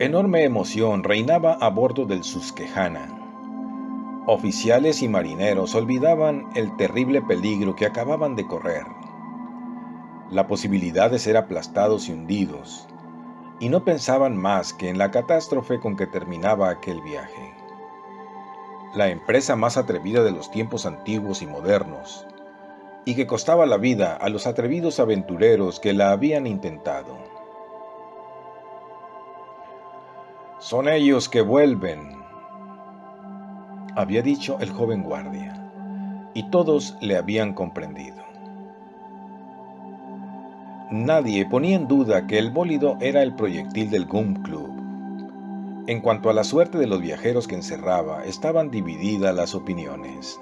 Enorme emoción reinaba a bordo del Susquehanna. Oficiales y marineros olvidaban el terrible peligro que acababan de correr, la posibilidad de ser aplastados y hundidos, y no pensaban más que en la catástrofe con que terminaba aquel viaje. La empresa más atrevida de los tiempos antiguos y modernos, y que costaba la vida a los atrevidos aventureros que la habían intentado. «Son ellos que vuelven», había dicho el joven guardia, y todos le habían comprendido. Nadie ponía en duda que el bólido era el proyectil del Gun Club. En cuanto a la suerte de los viajeros que encerraba, estaban divididas las opiniones.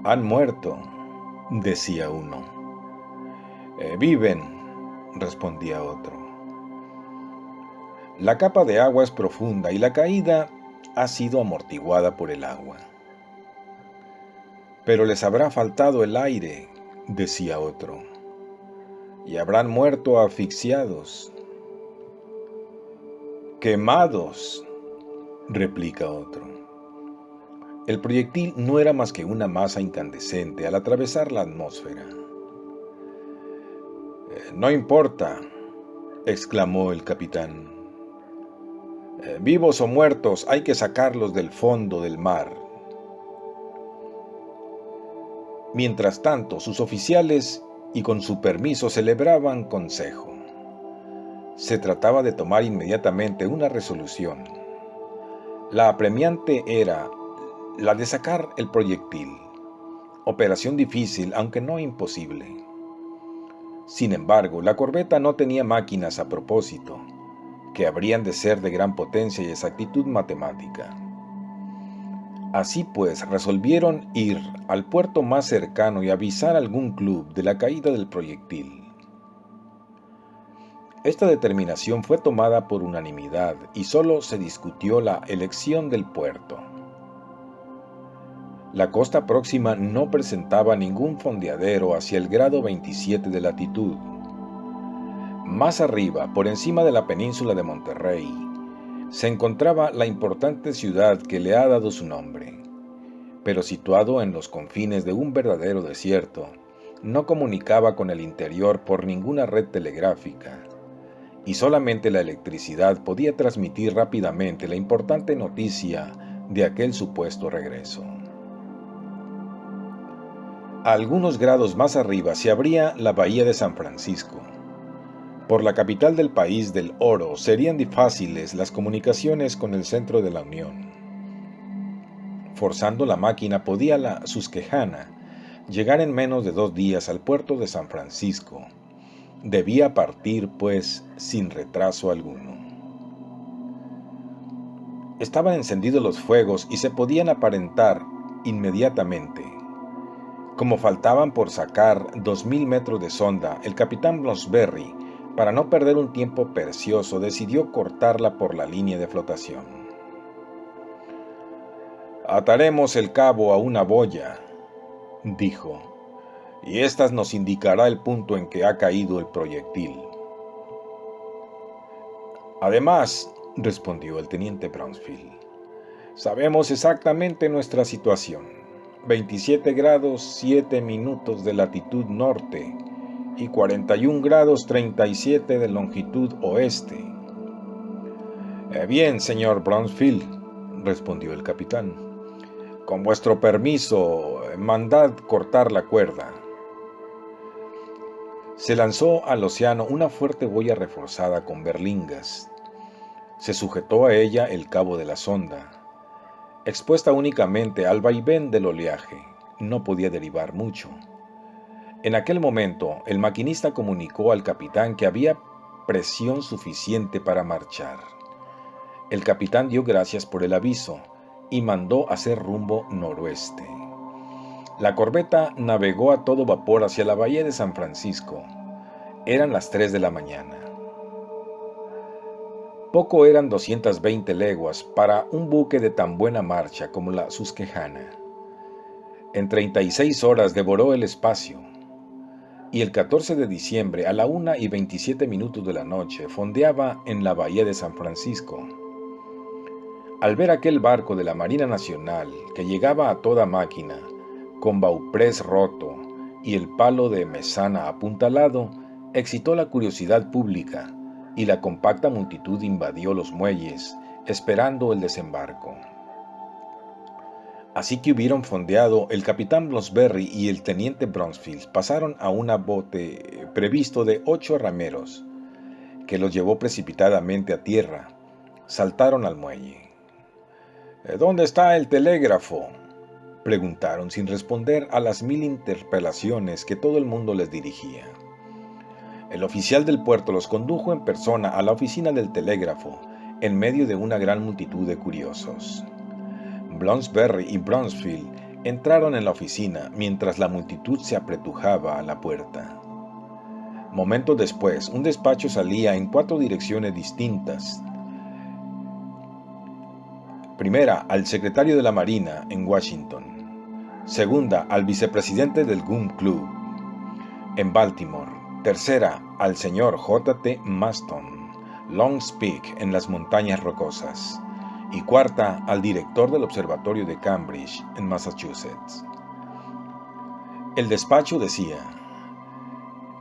«Han muerto», decía uno. «Viven», respondía otro. La capa de agua es profunda y la caída ha sido amortiguada por el agua. «Pero les habrá faltado el aire», decía otro, «y habrán muerto asfixiados». «Quemados», replica otro. El proyectil no era más que una masa incandescente al atravesar la atmósfera. «No importa», exclamó el capitán. «Vivos o muertos, hay que sacarlos del fondo del mar». Mientras tanto, sus oficiales, y con su permiso, celebraban consejo. Se trataba de tomar inmediatamente una resolución. La apremiante era la de sacar el proyectil, operación difícil, aunque no imposible. Sin embargo, la corbeta no tenía máquinas a propósito, que habrían de ser de gran potencia y exactitud matemática. Así pues, resolvieron ir al puerto más cercano y avisar a algún club de la caída del proyectil. Esta determinación fue tomada por unanimidad y solo se discutió la elección del puerto. La costa próxima no presentaba ningún fondeadero hacia el grado 27 de latitud. Más arriba, por encima de la península de Monterrey, se encontraba la importante ciudad que le ha dado su nombre, pero situado en los confines de un verdadero desierto, no comunicaba con el interior por ninguna red telegráfica, y solamente la electricidad podía transmitir rápidamente la importante noticia de aquel supuesto regreso. A algunos grados más arriba se abría la bahía de San Francisco. Por la capital del país del oro serían fáciles las comunicaciones con el centro de la Unión. Forzando la máquina podía la Susquehanna llegar en menos de 2 días al puerto de San Francisco. Debía partir, pues, sin retraso alguno. Estaban encendidos los fuegos y se podían aparentar inmediatamente. Como faltaban por sacar 2000 metros de sonda, el capitán Bloomsbury, para no perder un tiempo precioso, decidió cortarla por la línea de flotación. «Ataremos el cabo a una boya», dijo, «y ésta nos indicará el punto en que ha caído el proyectil». «Además», respondió el teniente Brownsfield, «sabemos exactamente nuestra situación. 27 grados 7 minutos de latitud norte y 41 grados 37 de longitud oeste. Bien, señor Brownsfield», respondió el capitán. «Con vuestro permiso, mandad cortar la cuerda». Se lanzó al océano una fuerte boya reforzada con berlingas. Se sujetó a ella el cabo de la sonda. Expuesta únicamente al vaivén del oleaje, no podía derivar mucho. En aquel momento, el maquinista comunicó al capitán que había presión suficiente para marchar. El capitán dio gracias por el aviso y mandó hacer rumbo noroeste. La corbeta navegó a todo vapor hacia la bahía de San Francisco. Eran las 3 de la mañana. Poco eran 220 leguas para un buque de tan buena marcha como la Susquehanna. En 36 horas devoró el espacio. y el 14 de diciembre a la 1:27 de la noche fondeaba en la bahía de San Francisco. Al ver aquel barco de la Marina Nacional que llegaba a toda máquina, con bauprés roto y el palo de mesana apuntalado, excitó la curiosidad pública y la compacta multitud invadió los muelles, esperando el desembarco. Así que hubieron fondeado, el capitán Bloomsbury y el teniente Bronsfield pasaron a un bote previsto de 8 remeros, que los llevó precipitadamente a tierra. Saltaron al muelle. «¿Dónde está el telégrafo?», preguntaron sin responder a las 1000 interpelaciones que todo el mundo les dirigía. El oficial del puerto los condujo en persona a la oficina del telégrafo, en medio de una gran multitud de curiosos. Bloomsbury y Bronsfield entraron en la oficina mientras la multitud se apretujaba a la puerta. Momentos después, un despacho salía en 4 direcciones distintas. Primera, al secretario de la Marina en Washington. Segunda, al vicepresidente del Gun Club en Baltimore. Tercera, al señor J.T. Maston, Long's Peak, en las Montañas Rocosas. Y cuarta, al director del Observatorio de Cambridge, en Massachusetts. El despacho decía: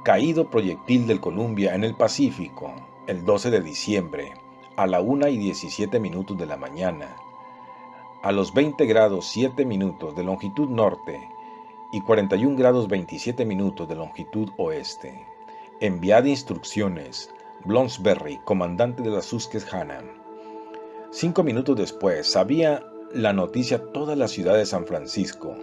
caído proyectil del Columbia en el Pacífico, el 12 de diciembre, a la 1:17 de la mañana, a los 20 grados 7 minutos de longitud norte y 41 grados 27 minutos de longitud oeste. Enviad instrucciones, Bloomsbury, comandante de la Susquehanna. 5 minutos después, sabía la noticia toda la ciudad de San Francisco.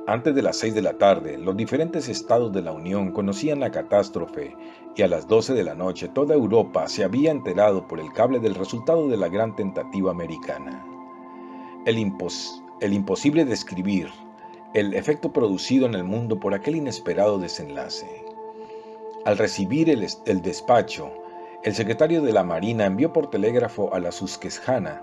Antes de las 6 de la tarde, los diferentes estados de la Unión conocían la catástrofe y a las 12 de la noche toda Europa se había enterado por el cable del resultado de la gran tentativa americana. El imposible describir el efecto producido en el mundo por aquel inesperado desenlace. Al recibir el despacho, el secretario de la Marina envió por telégrafo a la Susquehanna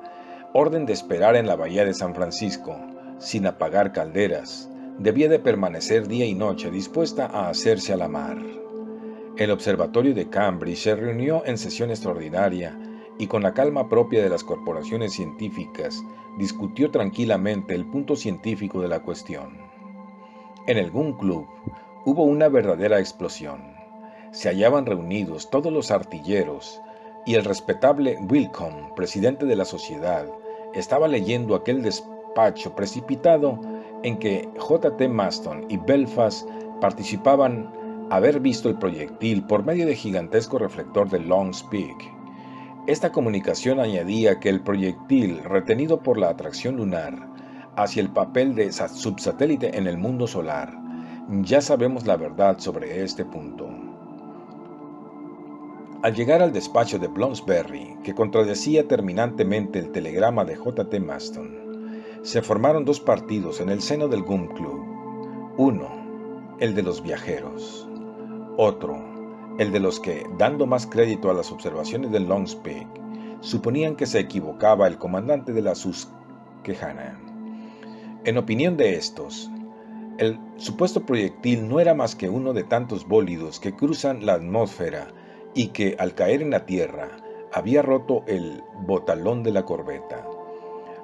orden de esperar en la bahía de San Francisco, sin apagar calderas. Debía de permanecer día y noche dispuesta a hacerse a la mar. El observatorio de Cambridge se reunió en sesión extraordinaria y con la calma propia de las corporaciones científicas discutió tranquilamente el punto científico de la cuestión. En el Gun Club hubo una verdadera explosión. Se hallaban reunidos todos los artilleros y el respetable Wilcome, presidente de la sociedad, estaba leyendo aquel despacho precipitado en que J.T. Maston y Belfast participaban haber visto el proyectil por medio del gigantesco reflector de Long's Peak. Esta comunicación añadía que el proyectil, retenido por la atracción lunar hacia el papel de subsatélite en el mundo solar, ya sabemos la verdad sobre este punto. Al llegar al despacho de Bloomsbury, que contradecía terminantemente el telegrama de J.T. Maston, se formaron 2 partidos en el seno del Gun Club. Uno, el de los viajeros. Otro, el de los que, dando más crédito a las observaciones de Long's Peak, suponían que se equivocaba el comandante de la Susquehanna. En opinión de estos, el supuesto proyectil no era más que uno de tantos bólidos que cruzan la atmósfera y que, al caer en la tierra, había roto el botalón de la corbeta.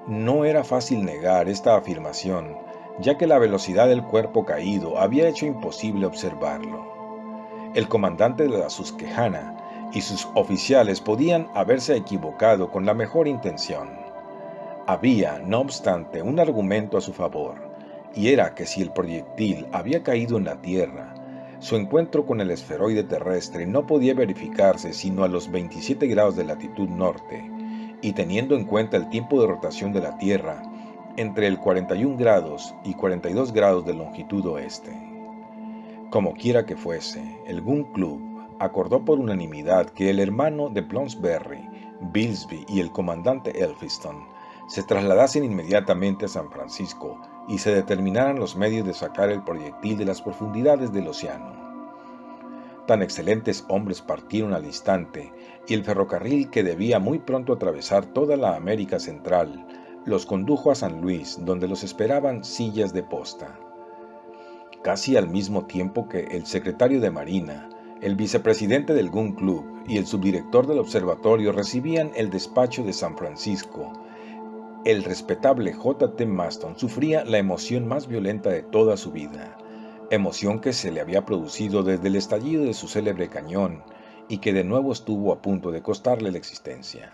No era fácil negar esta afirmación, ya que la velocidad del cuerpo caído había hecho imposible observarlo. El comandante de la Susquehanna y sus oficiales podían haberse equivocado con la mejor intención. Había, no obstante, un argumento a su favor, y era que si el proyectil había caído en la tierra, su encuentro con el esferoide terrestre no podía verificarse sino a los 27 grados de latitud norte, y teniendo en cuenta el tiempo de rotación de la Tierra, entre el 41 grados y 42 grados de longitud oeste. Como quiera que fuese, el Gun Club acordó por unanimidad que el hermano de Bloomsbury, Bilsby y el comandante Elphiston se trasladasen inmediatamente a San Francisco y se determinaran los medios de sacar el proyectil de las profundidades del océano. Tan excelentes hombres partieron al instante, y el ferrocarril, que debía muy pronto atravesar toda la América Central, los condujo a San Luis, donde los esperaban sillas de posta. Casi al mismo tiempo que el secretario de Marina, el vicepresidente del Gun Club y el subdirector del observatorio recibían el despacho de San Francisco, el respetable J. T. Maston sufría la emoción más violenta de toda su vida, emoción que se le había producido desde el estallido de su célebre cañón y que de nuevo estuvo a punto de costarle la existencia.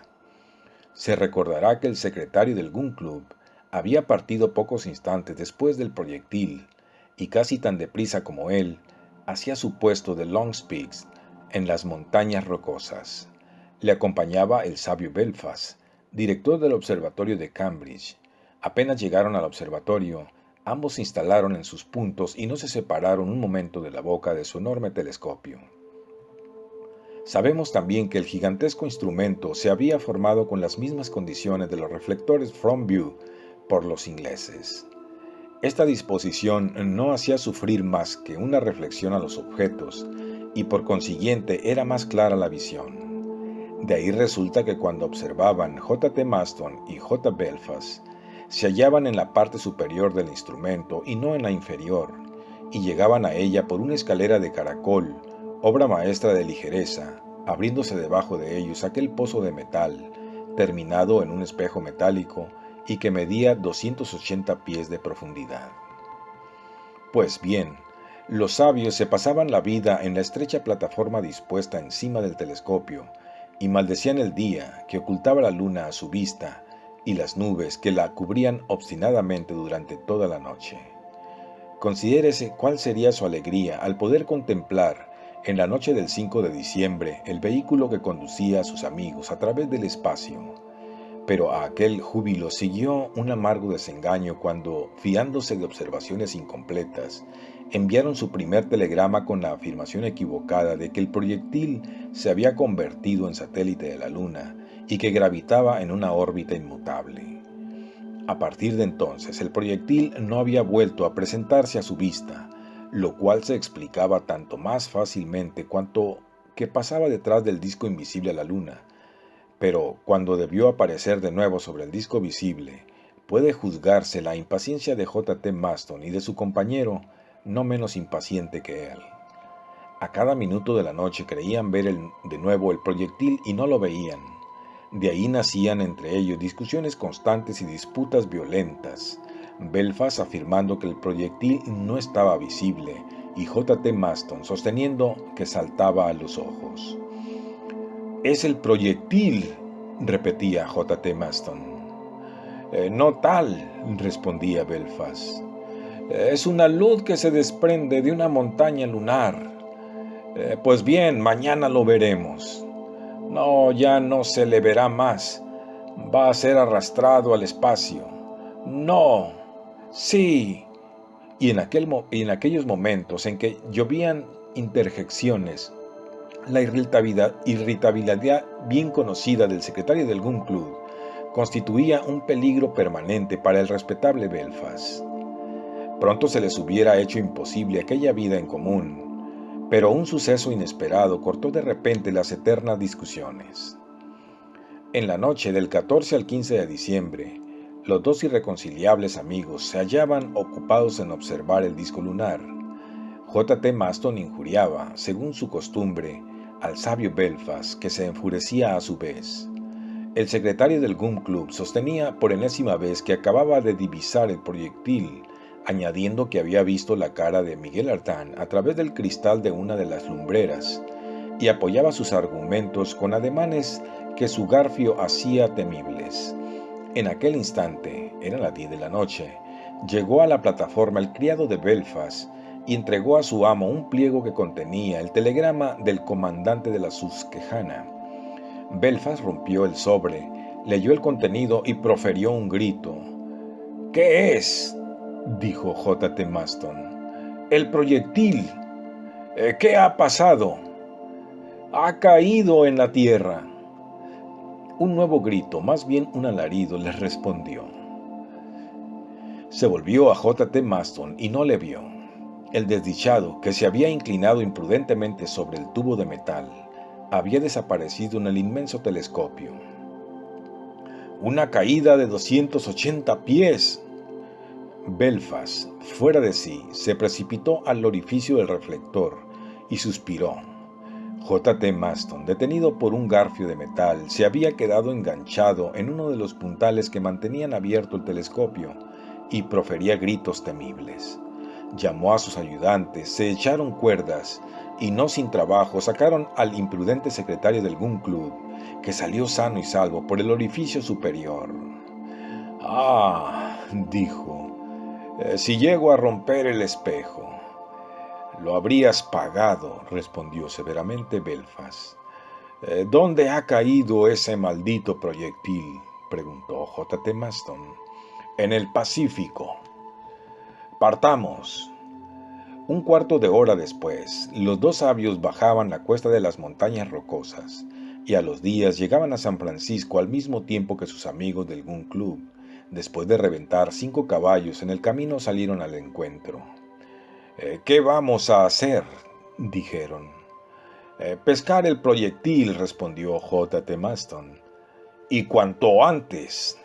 Se recordará que el secretario del Gun Club había partido pocos instantes después del proyectil y casi tan deprisa como él, hacia su puesto de Long's Peaks, en las montañas rocosas. Le acompañaba el sabio Belfast, director del observatorio de Cambridge. Apenas llegaron al observatorio, ambos se instalaron en sus puntos y no se separaron un momento de la boca de su enorme telescopio. Sabemos también que el gigantesco instrumento se había formado con las mismas condiciones de los reflectores Front View por los ingleses. Esta disposición no hacía sufrir más que una reflexión a los objetos, y por consiguiente era más clara la visión. De ahí resulta que cuando observaban J. T. Maston y J. Belfast, se hallaban en la parte superior del instrumento y no en la inferior, y llegaban a ella por una escalera de caracol, obra maestra de ligereza, abriéndose debajo de ellos aquel pozo de metal, terminado en un espejo metálico, y que medía 280 pies de profundidad. Pues bien, los sabios se pasaban la vida en la estrecha plataforma dispuesta encima del telescopio y maldecían el día que ocultaba la luna a su vista y las nubes que la cubrían obstinadamente durante toda la noche. Considérese cuál sería su alegría al poder contemplar en la noche del 5 de diciembre el vehículo que conducía a sus amigos a través del espacio. Pero a aquel júbilo siguió un amargo desengaño cuando, fiándose de observaciones incompletas, enviaron su primer telegrama con la afirmación equivocada de que el proyectil se había convertido en satélite de la Luna y que gravitaba en una órbita inmutable. A partir de entonces, el proyectil no había vuelto a presentarse a su vista, lo cual se explicaba tanto más fácilmente cuanto que pasaba detrás del disco invisible a la Luna. Pero cuando debió aparecer de nuevo sobre el disco visible, puede juzgarse la impaciencia de J. T. Maston y de su compañero, no menos impaciente que él. A cada minuto de la noche creían ver de nuevo el proyectil y no lo veían. De ahí nacían entre ellos discusiones constantes y disputas violentas, Belfast afirmando que el proyectil no estaba visible y J. T. Maston sosteniendo que saltaba a los ojos. «Es el proyectil», repetía J. T. Maston. «No tal», respondía Belfast. «Es una luz que se desprende de una montaña lunar. Pues bien, mañana lo veremos. No, ya no se le verá más. Va a ser arrastrado al espacio. No, sí». Y en aquellos momentos en que llovían interjecciones, la irritabilidad bien conocida del secretario del Gun Club constituía un peligro permanente para el respetable Belfast. Pronto se les hubiera hecho imposible aquella vida en común, pero un suceso inesperado cortó de repente las eternas discusiones. En la noche del 14 al 15 de diciembre, los dos irreconciliables amigos se hallaban ocupados en observar el disco lunar. J. T. Maston injuriaba, según su costumbre, al sabio Belfast, que se enfurecía a su vez. El secretario del Gun Club sostenía por enésima vez que acababa de divisar el proyectil, añadiendo que había visto la cara de Miguel Artán a través del cristal de una de las lumbreras, y apoyaba sus argumentos con ademanes que su garfio hacía temibles. En aquel instante, eran las 10 de la noche, llegó a la plataforma el criado de Belfast y entregó a su amo un pliego que contenía el telegrama del comandante de la Susquehanna. Belfast rompió el sobre, leyó el contenido y proferió un grito. «¿Qué es?», dijo J. T. Maston. «El proyectil. ¿Qué ha pasado?». «Ha caído en la tierra». Un nuevo grito, más bien un alarido, les respondió. Se volvió a J. T. Maston y no le vio. El desdichado, que se había inclinado imprudentemente sobre el tubo de metal, había desaparecido en el inmenso telescopio. «Una caída de 280 pies. Belfast, fuera de sí, se precipitó al orificio del reflector y suspiró. J.T. Maston, detenido por un garfio de metal, se había quedado enganchado en uno de los puntales que mantenían abierto el telescopio y profería gritos temibles. Llamó a sus ayudantes, se echaron cuerdas y no sin trabajo sacaron al imprudente secretario del Gun Club, que salió sano y salvo por el orificio superior. «Ah», dijo, «si llego a romper el espejo». «Lo habrías pagado», respondió severamente Belfast. «¿Dónde ha caído ese maldito proyectil?», preguntó J.T. Maston. «En el Pacífico». «Partamos». Un cuarto de hora después, los dos sabios bajaban la cuesta de las montañas rocosas, y a los días llegaban a San Francisco al mismo tiempo que sus amigos del Gun Club. Después de reventar 5 caballos, en el camino salieron al encuentro. «¿Qué vamos a hacer?», dijeron. «Pescar el proyectil», respondió J.T. Maston. «Y cuanto antes».